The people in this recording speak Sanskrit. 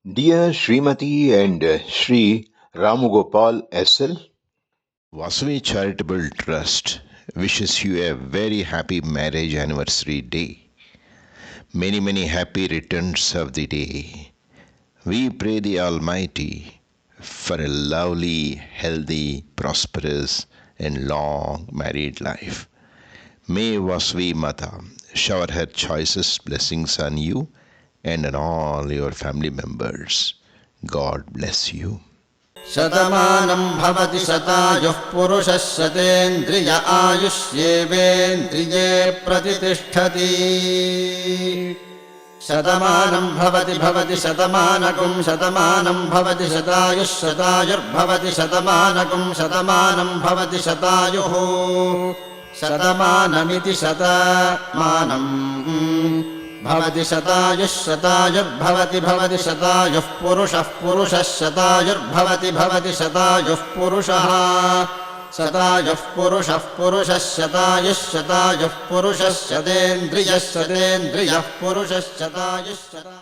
Dear Srimati and Sri Ramugopal SL, Vasavi Charitable Trust wishes you a very happy marriage anniversary day. Many happy returns of the day. We pray the Almighty for a lovely, healthy, prosperous, and long married life. May Vasavi Mata shower her choicest blessings on you and on all your family members. God bless you. शतमानं भवति शतायुः पुरुषः शतेन्द्रिय आयुष्येवेन्द्रिये प्रतितिष्ठति शतमानं भवति शतमानकं शतमानं भवति शतायुः शतायुर्भवति शतमानकं शतमानं भवति शतायुः शतमानमिति शतमानं भवति शतायुः शतायुर्भवति शतायुः पुरुषः शतायुर्भवति शतायुः पुरुषः शतायुः पुरुषः शतायुः पुरुषः शतेन्द्रियः पुरुषः शतायुः